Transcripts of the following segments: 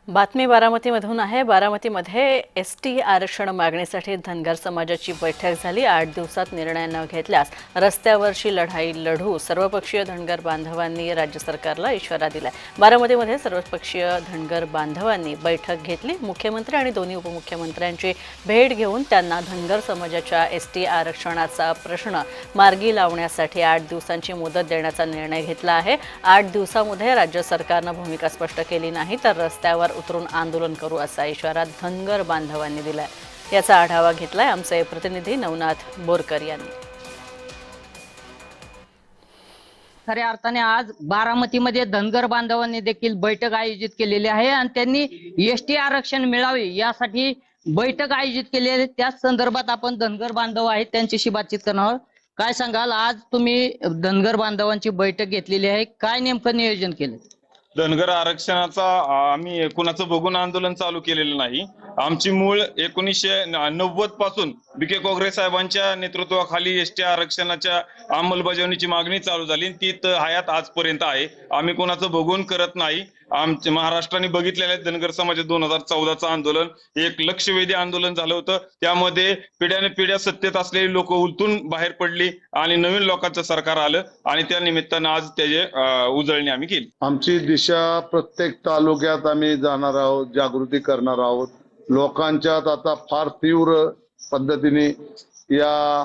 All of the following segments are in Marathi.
बातमी बारामतीमधून आहे। बारामतीमध्ये एसटी आरक्षण मागणीसाठी धनगर समाजाची बैठक झाली। 8 दिवसात निर्णय न घेतल्यास रस्त्यावरची लढाई लढू, सर्वपक्षीय धनगर बांधवांनी राज्य सरकारला इशारा दिलाय। बारामतीमध्ये सर्वपक्षीय धनगर बांधवांनी बैठक घेतली। मुख्यमंत्री आणि दोन्ही उपमुख्यमंत्र्यांची भेट घेऊन त्यांना धनगर समाजाच्या एसटी आरक्षणाचा प्रश्न मार्गी लावण्यासाठी 8 दिवसांची मुदत देण्याचा निर्णय घेतला आहे। 8 दिवसांमध्ये राज्य सरकारने भूमिका स्पष्ट केली नाही तर रस्त्यावर उतरून आंदोलन करू असा इशारा धनगर बांधवांनी दिलाय। याचा आढावा घेतलाय आमचे प्रतिनिधी नवनाथ बोरकर यांनी। खऱ्या अर्थाने आज बारामतीमध्ये धनगर बांधवांनी देखील बैठक आयोजित केलेली आहे आणि त्यांनी एसटी आरक्षण मिळावे यासाठी बैठक आयोजित केली आहे। त्याच संदर्भात आपण धनगर बांधव आहेत त्यांच्याशी बातचीत करणार आहोत। काय सांगाल, आज तुम्ही धनगर बांधवांची बैठक घेतलेली आहे, काय नेमकं नियोजन केलं? धनगर आरक्षणाचा आम्ही कुणाचं बघून आंदोलन चालू केलेलं नाही। आमची मूळ 1990 पासून बी.के. काँग्रेस साहेबांच्या नेतृत्वाखाली एसटी आरक्षणाच्या अंमलबजावणीची मागणी चालू झाली, ती हयात आजपर्यंत आहे। आम्ही कुणाचं बघून करत नाही। आमच्या महाराष्ट्राने बघितलेलं आहे धनगर समाज 2014चं आंदोलन एक लक्षवेधी आंदोलन झालं होतं। त्यामध्ये पिढ्याने पिढ्या सत्तेत असलेली लोक उलटून बाहेर पडली आणि नवीन लोकांचं सरकार आलं आणि त्या निमित्तानं आज त्याचे उजळणी आम्ही केली। आमची दिशा प्रत्येक तालुक्यात आम्ही जाणार आहोत, जागृती करणार आहोत। लोकांच्यात आता फार तीव्र पद्धतीने या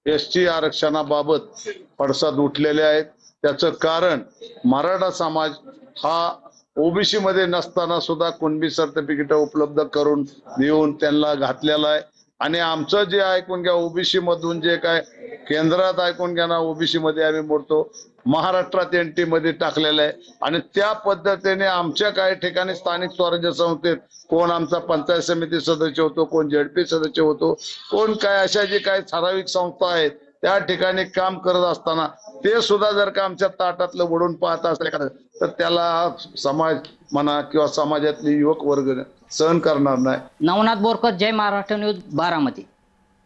एसटी आरक्षणाबाबत पडसाद उठलेले आहेत। त्याचं कारण मराठा समाज हा ओबीसी मध्ये नसताना सुद्धा कुणबी सर्टिफिकेट उपलब्ध करून देऊन त्यांना घातलेला आहे आणि आमचं जे ऐकून घ्या ओबीसी मधून जे काय केंद्रात ऐकून घ्या ना ओबीसी मध्ये आम्ही मोडतो, महाराष्ट्रात एनटी मध्ये टाकलेलं आहे आणि त्या पद्धतीने आमच्या काही ठिकाणी स्थानिक स्वराज्य संस्थेत कोण आमचा पंचायत समिती सदस्य होतो, कोण झेडपी सदस्य होतो, कोण काय अशा जे काही ठराविक संस्था आहेत त्या ठिकाणी काम करत असताना ते सुद्धा जर का आमच्या ताटातलं वडून पाहत असले तर त्याला समाज म्हणा किंवा समाजातली युवक वर्ग सहन करणार नाही। नवनाथ बोरकर, जय महाराष्ट्र न्यूज, बारामती।